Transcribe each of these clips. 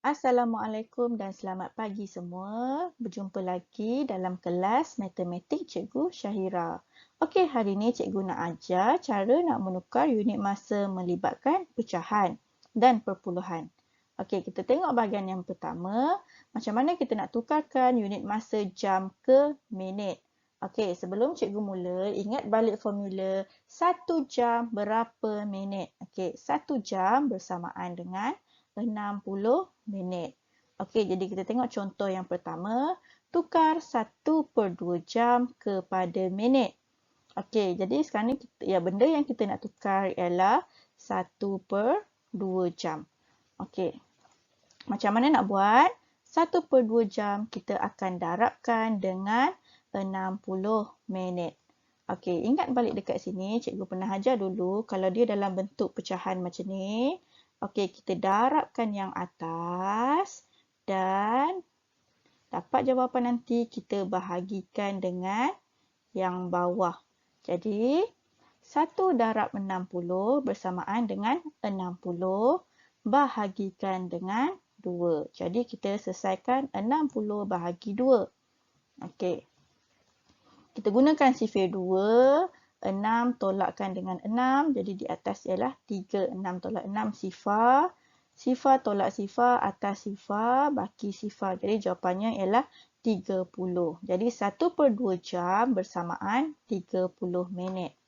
Assalamualaikum dan selamat pagi semua. Berjumpa lagi dalam kelas matematik Cikgu Syahira. Okey, hari ini Cikgu nak ajar cara nak menukar unit masa melibatkan pecahan dan perpuluhan. Okey, kita tengok bahagian yang pertama. Macam mana kita nak tukarkan unit masa jam ke minit. Okey, sebelum Cikgu mula, ingat balik formula 1 jam berapa minit. Okey, 1 jam bersamaan dengan 60 minit. Okey, jadi kita tengok contoh yang pertama. Tukar 1/2 jam kepada minit. Okey, jadi sekarang ni benda yang kita nak tukar ialah 1/2 jam. Okey. Macam mana nak buat? 1/2 jam kita akan darabkan dengan 60 minit. Okey, ingat balik dekat sini, cikgu pernah ajar dulu kalau dia dalam bentuk pecahan macam ni. Okey, kita darabkan yang atas dan dapat jawapan nanti kita bahagikan dengan yang bawah. Jadi, 1 darab 60 bersamaan dengan 60 bahagikan dengan 2. Jadi, kita selesaikan 60 bahagi 2. Okey. Kita gunakan sifir 2. 6 tolakkan dengan 6. Jadi di atas ialah 3. 6 tolak 6 sifar. Sifar tolak sifar atas sifar baki sifar. Jadi jawapannya ialah 30. Jadi 1/2 jam bersamaan 30 minit.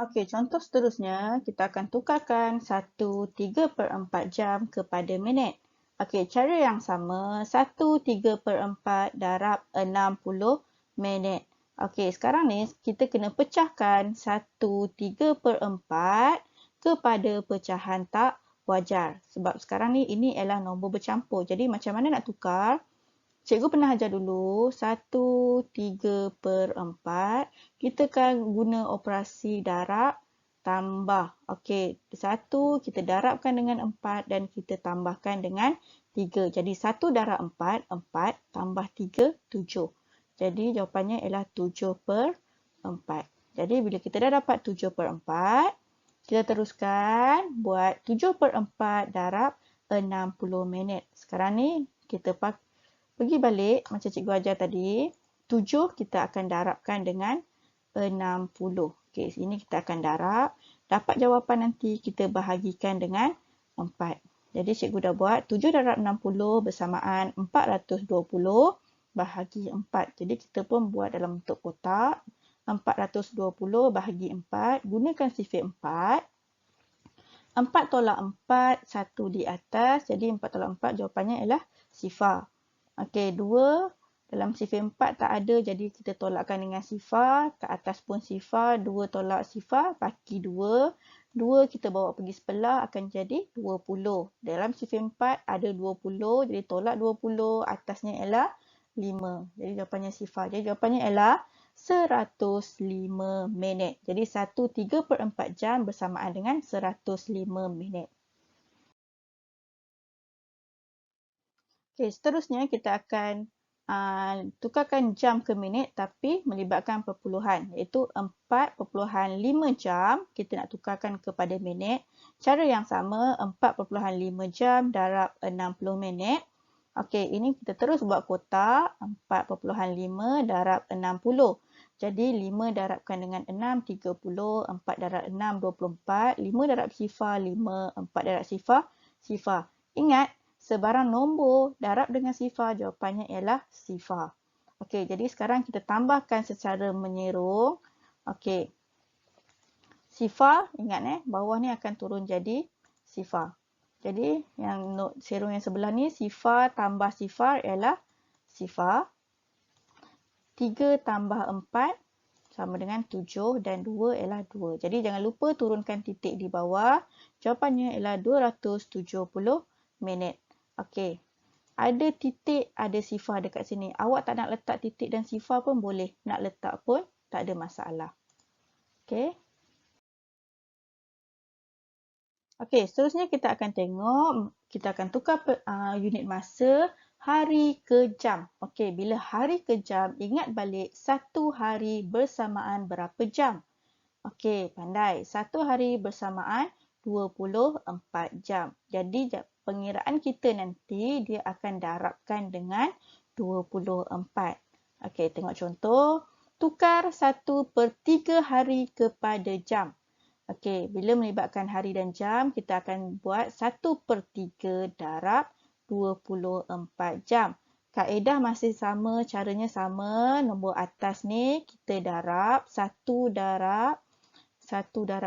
Okey, contoh seterusnya kita akan tukarkan 1/3/4 jam kepada minit. Okey, cara yang sama 1/3/4 darab 60 minit. Okey, sekarang ni kita kena pecahkan 1/3/4 kepada pecahan tak wajar. Sebab sekarang ni ini ialah nombor bercampur. Jadi macam mana nak tukar? Cikgu pernah ajar dulu 1/3/4. Kita akan guna operasi darab tambah. Okey, 1 kita darabkan dengan 4 dan kita tambahkan dengan 3. Jadi 1 darab 4, 4 tambah 3, 7. Jadi jawapannya ialah 7/4. Jadi bila kita dah dapat 7/4, kita teruskan buat 7/4 darab 60 minit. Sekarang ni kita pergi balik macam cikgu ajar tadi. 7 kita akan darabkan dengan 60. Okey, sini kita akan darab. Dapat jawapan nanti kita bahagikan dengan 4. Jadi cikgu dah buat 7 darab 60 bersamaan 420 bahagi 4. Jadi kita pun buat dalam bentuk kotak. 420 bahagi 4. Gunakan sifir 4. 4 tolak 4, 1 di atas. Jadi 4 tolak 4 jawapannya ialah sifar. Okey, 2 dalam sifir 4 tak ada. Jadi kita tolakkan dengan sifar. Ke atas pun sifar. 2 tolak sifar. Baki 2. 2 kita bawa pergi sebelah akan jadi 20. Dalam sifir 4 ada 20. Jadi tolak 20. Atasnya ialah 5. Jadi jawapannya sifar. Jadi jawapannya ialah 105 minit. Jadi 1/3/4 jam bersamaan dengan 105 minit. Okey, seterusnya kita akan tukarkan jam ke minit tapi melibatkan perpuluhan, iaitu 4/5 jam kita nak tukarkan kepada minit. Cara yang sama, 4/5 jam darab 60 minit. Okey, ini kita terus buat kotak. 4/5 darab 60. Jadi 5 darabkan dengan 6, 30. 4 darab 6, 24. 5 darab sifar, 5. 4 darab sifar, sifar. Ingat, sebarang nombor darab dengan sifar, jawapannya ialah sifar. Okey, jadi sekarang kita tambahkan secara menyerong. Okey. Sifar, ingat bawah ni akan turun jadi sifar. Jadi yang serong yang sebelah ni sifar tambah sifar ialah sifar. 3 tambah 4 sama dengan 7 dan 2 ialah 2. Jadi jangan lupa turunkan titik di bawah. Jawapannya ialah 270 minit. Okey. Ada titik, ada sifar dekat sini. Awak tak nak letak titik dan sifar pun boleh. Nak letak pun tak ada masalah. Okey. Okey, seterusnya kita akan tengok, kita akan tukar unit masa hari ke jam. Okey, bila hari ke jam, ingat balik satu hari bersamaan berapa jam. Okey, pandai. Satu hari bersamaan 24 jam. Jadi pengiraan kita nanti dia akan darabkan dengan 24. Okey, tengok contoh. Tukar 1/3 hari kepada jam. Okey, bila melibatkan hari dan jam, kita akan buat 1/3 darab 24 jam. Kaedah masih sama, caranya sama. Nombor atas ni kita darab 1 darab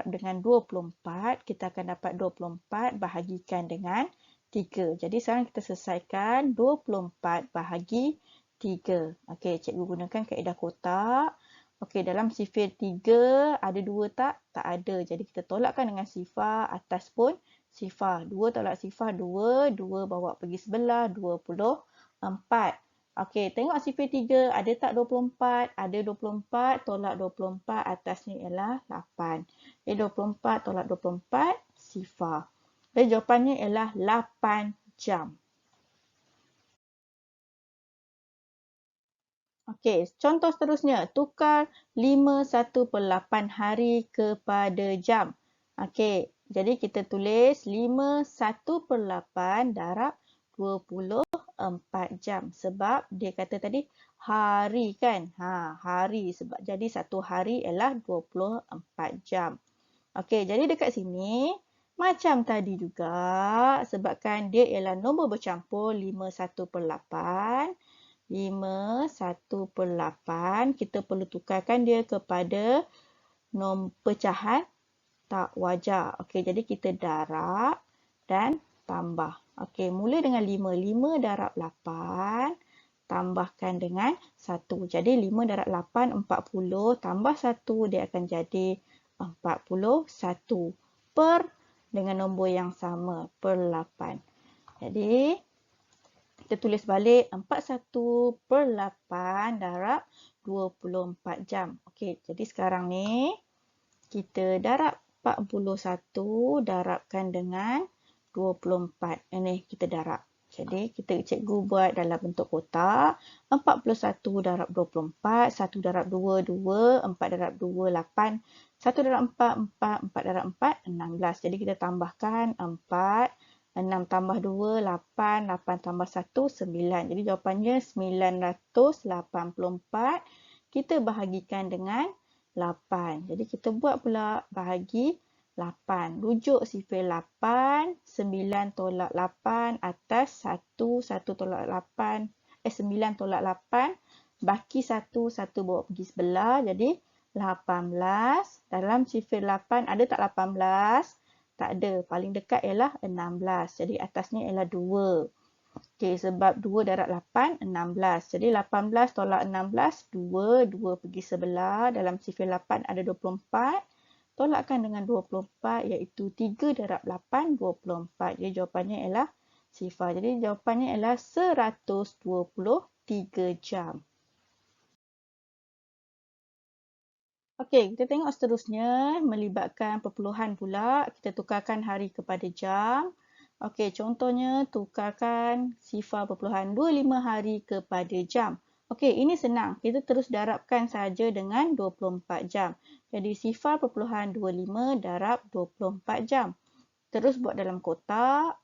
dengan 24. Kita akan dapat 24 bahagikan dengan 3. Jadi sekarang kita selesaikan 24 bahagi 3. Okey, cikgu gunakan kaedah kotak. Okey, dalam sifar 3 ada 2 tak? Tak ada. Jadi kita tolakkan dengan sifar, atas pun sifar. 2 tolak sifar 2, 2 bawa pergi sebelah, 24. Okey, tengok sifar 3, ada tak 24? Ada 24, tolak 24, atas ni ialah 8. Jadi 24 tolak 24, sifar. Jadi jawapannya ialah 8 jam. Okey, contoh seterusnya. Tukar 5/1/8 hari kepada jam. Okey, jadi kita tulis 5/1/8 darab 24 jam. Sebab dia kata tadi hari kan? Hari. Sebab jadi satu hari ialah 24 jam. Okey, jadi dekat sini macam tadi juga. Sebabkan dia ialah nombor bercampur 5/1/8. 5/1/8, kita perlu tukarkan dia kepada pecahan tak wajar. Okey, jadi kita darab dan tambah. Okey, mula dengan 5. 5 darab 8, tambahkan dengan 1. Jadi 5 darab 8, 40, tambah 1, dia akan jadi 41. Per dengan nombor yang sama, per 8. Jadi, kita tulis balik 41/8 darab 24 jam. Okey, jadi sekarang ni kita darab 41 darabkan dengan 24. Ini kita darab. Jadi cikgu buat dalam bentuk kotak. 41 darab 24, 1 darab 2, 2, 4 darab 2, 8, 1 darab 4, 4, 4 darab 4, 16. Jadi kita tambahkan 4, 6 tambah 2, 8, 8 tambah 1, 9. Jadi jawapannya 984. Kita bahagikan dengan 8. Jadi kita buat pula bahagi 8. Rujuk sifar 8, 9 tolak 8, atas 1, 1 tolak 8, 9 tolak 8, baki 1, 1 bawa pergi sebelah. Jadi 18. Dalam sifar 8 ada tak 18? Tak ada. Paling dekat ialah 16. Jadi atasnya ialah 2. Okey, sebab 2 darab 8, 16. Jadi 18 tolak 16, 2. 2 pergi sebelah. Dalam sifar 8 ada 24. Tolakkan dengan 24 iaitu 3 darab 8, 24. Jadi jawapannya ialah sifar. Jadi jawapannya ialah 123 jam. Okey, kita tengok seterusnya melibatkan perpuluhan pula. Kita tukarkan hari kepada jam. Okey, contohnya tukarkan sifar perpuluhan 25 hari kepada jam. Okey, ini senang. Kita terus darabkan saja dengan 24 jam. Jadi sifar perpuluhan 25 darab 24 jam. Terus buat dalam kotak.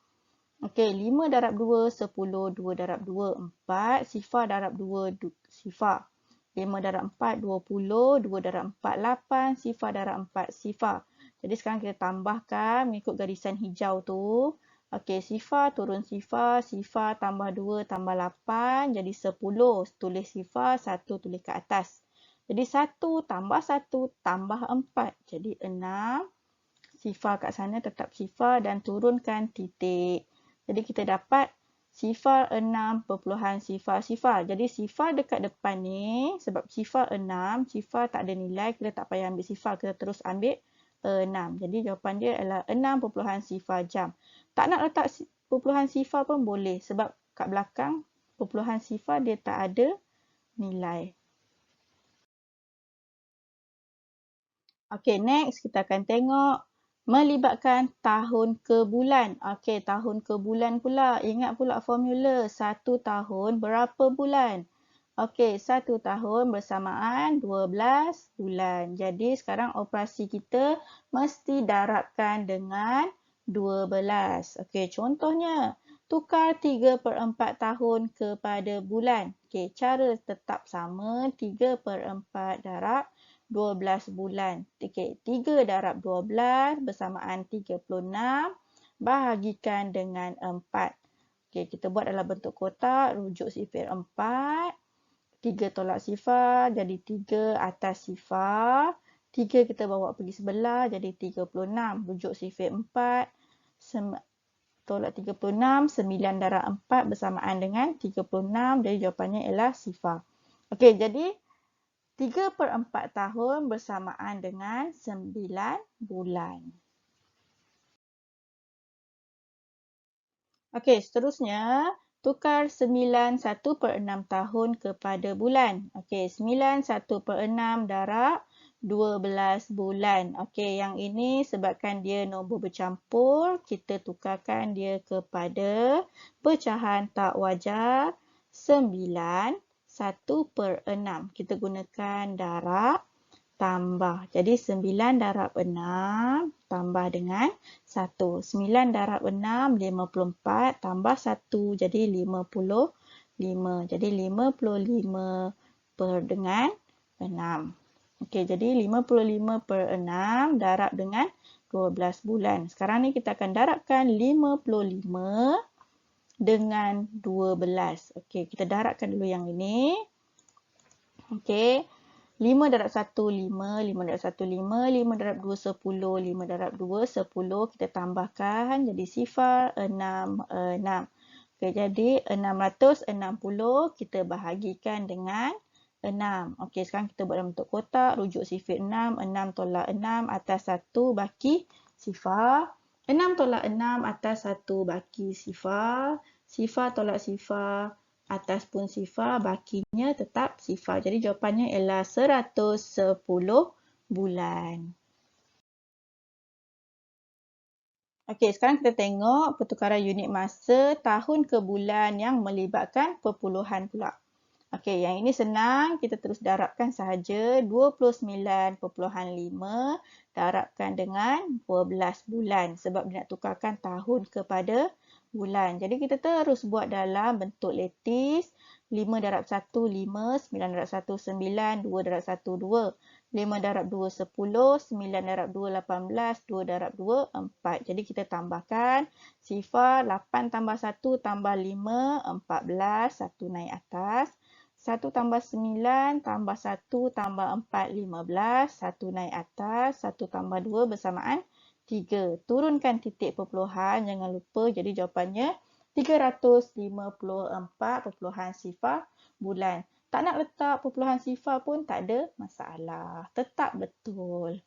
Okey, 5 darab 2, 10. 2 darab 2, 4. Sifar darab 2, sifar. 5 darab 4, 20. 2 darab 4, 8. Sifar darab 4, sifar. Jadi sekarang kita tambahkan mengikut garisan hijau tu. Okey, sifar turun sifar. Sifar tambah 2 tambah 8. Jadi 10. Tulis sifar, 1 tulis ke atas. Jadi 1 tambah 1 tambah 4. Jadi 6. Sifar kat sana tetap sifar dan turunkan titik. Jadi kita dapat sifar 6 perpuluhan sifar. Jadi sifar dekat depan ni, sebab sifar 6, sifar tak ada nilai, kita tak payah ambil sifar, kita terus ambil 6. Jadi jawapan dia adalah 6 perpuluhan sifar jam. Tak nak letak perpuluhan sifar pun boleh, sebab kat belakang perpuluhan sifar dia tak ada nilai. Okey, next kita akan tengok melibatkan tahun ke bulan. Okey, tahun ke bulan pula. Ingat pula formula. 1 tahun berapa bulan? Okey, 1 tahun bersamaan 12 bulan. Jadi sekarang operasi kita mesti darabkan dengan 12. Okey, contohnya tukar 3/4 tahun kepada bulan. Okey, cara tetap sama 3/4 darab 12 bulan. Okey, 3 darab 12 bersamaan 36 bahagikan dengan 4. Okey, kita buat dalam bentuk kotak, rujuk sifir 4. 3 tolak sifar, jadi 3 atas sifar. 3 kita bawa pergi sebelah, jadi 36. Rujuk sifir 4. Tolak 36, 9 darab 4 bersamaan dengan 36. Jadi jawapannya ialah sifar. Okey, jadi 3/4 tahun bersamaan dengan 9 bulan. Okey, seterusnya tukar 9 1/6 tahun kepada bulan. Okey, 9 1/6 darab 12 bulan. Okey, yang ini sebabkan dia nombor bercampur, kita tukarkan dia kepada pecahan tak wajar 9 1/6. Kita gunakan darab tambah. Jadi 9 darab 6 tambah dengan 1. 9 darab 6, 54 tambah 1. Jadi 55. Jadi 55 dengan 6. Okey, jadi 55/6 darab dengan 12 bulan. Sekarang ni kita akan darabkan 55 dengan 12. Okey, kita darabkan dulu yang ini. Okey. 5 darab 1, 5. 5 darab 1, 5. 5 darab 2, 10. 5 darab 2, 10. Kita tambahkan jadi sifar 6, 6. Okey, jadi 660 kita bahagikan dengan 6. Okey, sekarang kita buat dalam bentuk kotak. Rujuk sifir 6. 6 tolak 6 atas 1 baki sifar. 6 tolak 6 atas 1 baki sifar. Sifar tolak sifar. Atas pun sifar, bakinya tetap sifar. Jadi jawapannya ialah 110 bulan. Okey, sekarang kita tengok pertukaran unit masa tahun ke bulan yang melibatkan perpuluhan pula. Okey, yang ini senang, kita terus darabkan sahaja. 29.5 darabkan dengan 12 bulan sebab dia nak tukarkan tahun kepada bulan. Jadi kita terus buat dalam bentuk letis. 5 darab 1, 5. 9 darab 1, 9. 2 darab 1, 2. 5 darab 2, 10. 9 darab 2, 18. 2 darab 2, 4. Jadi kita tambahkan sifar 8 tambah 1 tambah 5, 14. 1 naik atas. 1 tambah 9 tambah 1 tambah 4, 15. 1 naik atas. 1 tambah 2 bersamaan 3. Turunkan titik perpuluhan, jangan lupa. Jadi jawapannya 354.0 bulan. Tak nak letak perpuluhan sifar pun tak ada masalah. Tetap betul.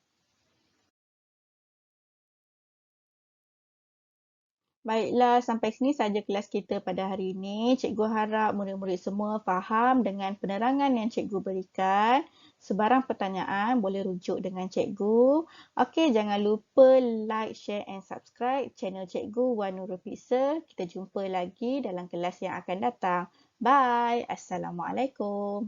Baiklah, sampai sini saja kelas kita pada hari ini. Cikgu harap murid-murid semua faham dengan penerangan yang cikgu berikan. Sebarang pertanyaan boleh rujuk dengan cikgu. Okey, jangan lupa like, share and subscribe channel cikgu Wan Nurul Pixel. Kita jumpa lagi dalam kelas yang akan datang. Bye. Assalamualaikum.